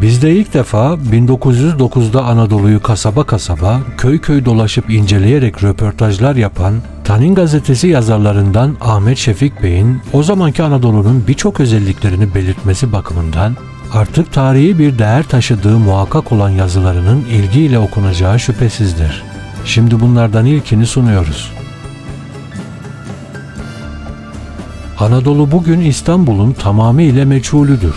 Biz de ilk defa 1909'da Anadolu'yu kasaba kasaba, köy köy dolaşıp inceleyerek röportajlar yapan Tanin gazetesi yazarlarından Ahmet Şefik Bey'in o zamanki Anadolu'nun birçok özelliklerini belirtmesi bakımından artık tarihi bir değer taşıdığı muhakkak olan yazılarının ilgiyle okunacağı şüphesizdir. Şimdi bunlardan ilkini sunuyoruz. Anadolu bugün İstanbul'un tamamıyla meçhulüdür.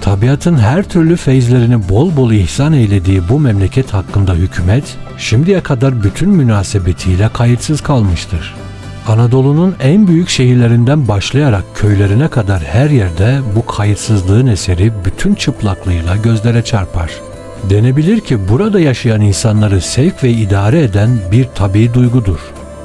Tabiatın her türlü feyizlerini bol bol ihsan eylediği bu memleket hakkında hükümet, şimdiye kadar bütün münasebetiyle kayıtsız kalmıştır. Anadolu'nun en büyük şehirlerinden başlayarak köylerine kadar her yerde bu kayıtsızlığın eseri bütün çıplaklığıyla gözlere çarpar. Denebilir ki burada yaşayan insanları sevk ve idare eden bir tabii duygudur.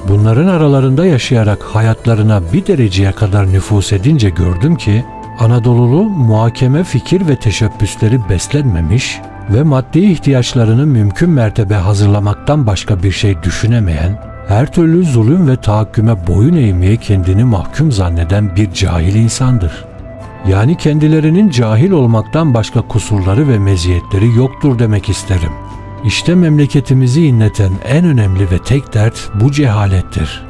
Bunların aralarında yaşayarak hayatlarına bir dereceye kadar nüfuz edince gördüm ki, Anadolulu muhakeme fikir ve teşebbüsleri beslenmemiş ve maddi ihtiyaçlarını mümkün mertebe hazırlamaktan başka bir şey düşünemeyen, her türlü zulüm ve tahakküme boyun eğmeye kendini mahkum zanneden bir cahil insandır. Yani kendilerinin cahil olmaktan başka kusurları ve meziyetleri yoktur demek isterim. İşte memleketimizi inleten en önemli ve tek dert bu cehalettir.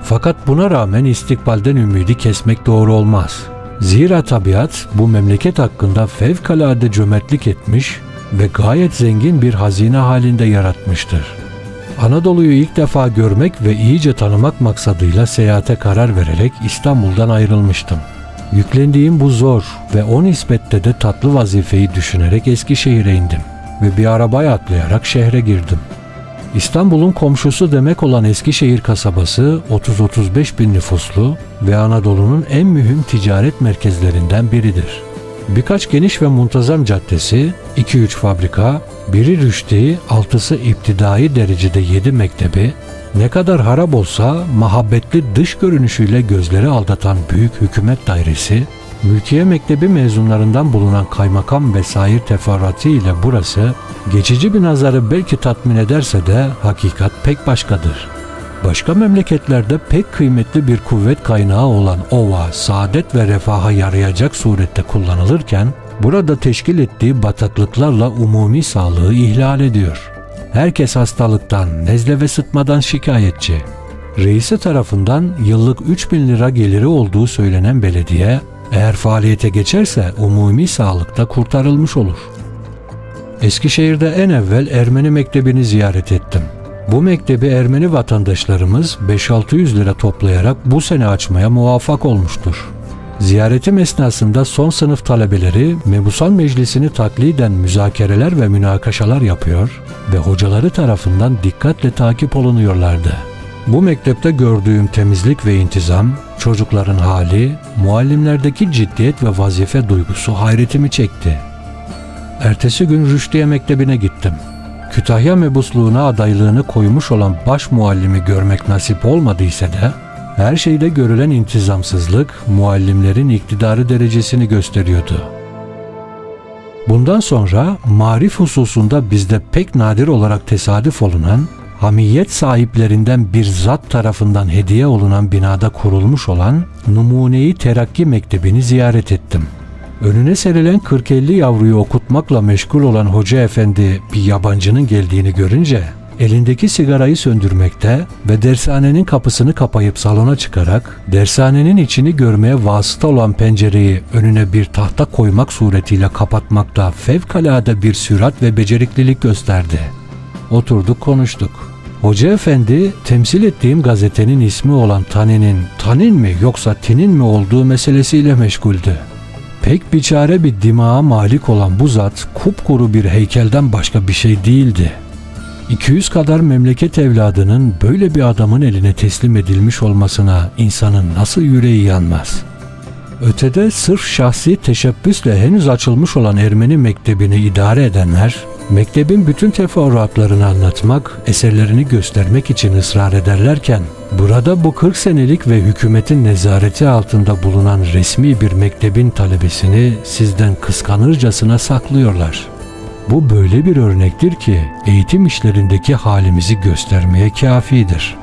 Fakat buna rağmen istikbalden ümidi kesmek doğru olmaz. Zira tabiat bu memleket hakkında fevkalade cömertlik etmiş ve gayet zengin bir hazine halinde yaratmıştır. Anadolu'yu ilk defa görmek ve iyice tanımak maksadıyla seyahate karar vererek İstanbul'dan ayrılmıştım. Yüklendiğim bu zor ve o nispette de tatlı vazifeyi düşünerek Eskişehir'e indim ve bir arabaya atlayarak şehre girdim. İstanbul'un komşusu demek olan Eskişehir kasabası 30-35 bin nüfuslu ve Anadolu'nun en mühim ticaret merkezlerinden biridir. Birkaç geniş ve muntazam caddesi, 2-3 fabrika, biri rüşti, 6'sı iptidai derecede 7 mektebi, ne kadar harap olsa mahabbetli dış görünüşüyle gözleri aldatan büyük hükümet dairesi, Mülkiye Mektebi mezunlarından bulunan kaymakam vesaire teferruatı ile burası, geçici bir nazarı belki tatmin ederse de hakikat pek başkadır. Başka memleketlerde pek kıymetli bir kuvvet kaynağı olan ova, saadet ve refaha yarayacak surette kullanılırken, burada teşkil ettiği bataklıklarla umumi sağlığı ihlal ediyor. Herkes hastalıktan, nezle ve sıtmadan şikayetçi. Reisi tarafından yıllık 3.000 lira geliri olduğu söylenen belediye, eğer faaliyete geçerse umumi sağlıkta kurtarılmış olur. Eskişehir'de en evvel Ermeni mektebini ziyaret ettim. Bu mektebi Ermeni vatandaşlarımız 5-600 lira toplayarak bu sene açmaya muvaffak olmuştur. Ziyaretim esnasında son sınıf talebeleri Mebusan Meclisi'ni takliden müzakereler ve münakaşalar yapıyor ve hocaları tarafından dikkatle takip olunuyorlardı. Bu mektepte gördüğüm temizlik ve intizam, çocukların hali, muallimlerdeki ciddiyet ve vazife duygusu hayretimi çekti. Ertesi gün Rüştiye Mektebi'ne gittim. Kütahya mebusluğuna adaylığını koymuş olan baş muallimi görmek nasip olmadıysa da, her şeyde görülen intizamsızlık muallimlerin iktidarı derecesini gösteriyordu. Bundan sonra marif hususunda bizde pek nadir olarak tesadüf olunan, hamiyet sahiplerinden bir zat tarafından hediye olunan binada kurulmuş olan Numune-i Terakki Mektebi'ni ziyaret ettim. Önüne serilen 40-50 yavruyu okutmakla meşgul olan hoca efendi bir yabancının geldiğini görünce elindeki sigarayı söndürmekte ve dershanenin kapısını kapayıp salona çıkarak dershanenin içini görmeye vasıta olan pencereyi önüne bir tahta koymak suretiyle kapatmakta fevkalade bir sürat ve beceriklilik gösterdi. Oturduk konuştuk. Hoca efendi temsil ettiğim gazetenin ismi olan Tanin mi yoksa Tinin mi olduğu meselesiyle meşguldü. Pek biçare bir dimağa malik olan bu zat kupkuru bir heykelden başka bir şey değildi. 200 kadar memleket evladının böyle bir adamın eline teslim edilmiş olmasına insanın nasıl yüreği yanmaz? Ötede sırf şahsi teşebbüsle henüz açılmış olan Ermeni mektebini idare edenler, mektebin bütün teferruatlarını anlatmak, eserlerini göstermek için ısrar ederlerken, burada bu 40 senelik ve hükümetin nezareti altında bulunan resmi bir mektebin talebesini sizden kıskanırcasına saklıyorlar. Bu böyle bir örnektir ki eğitim işlerindeki halimizi göstermeye kâfidir.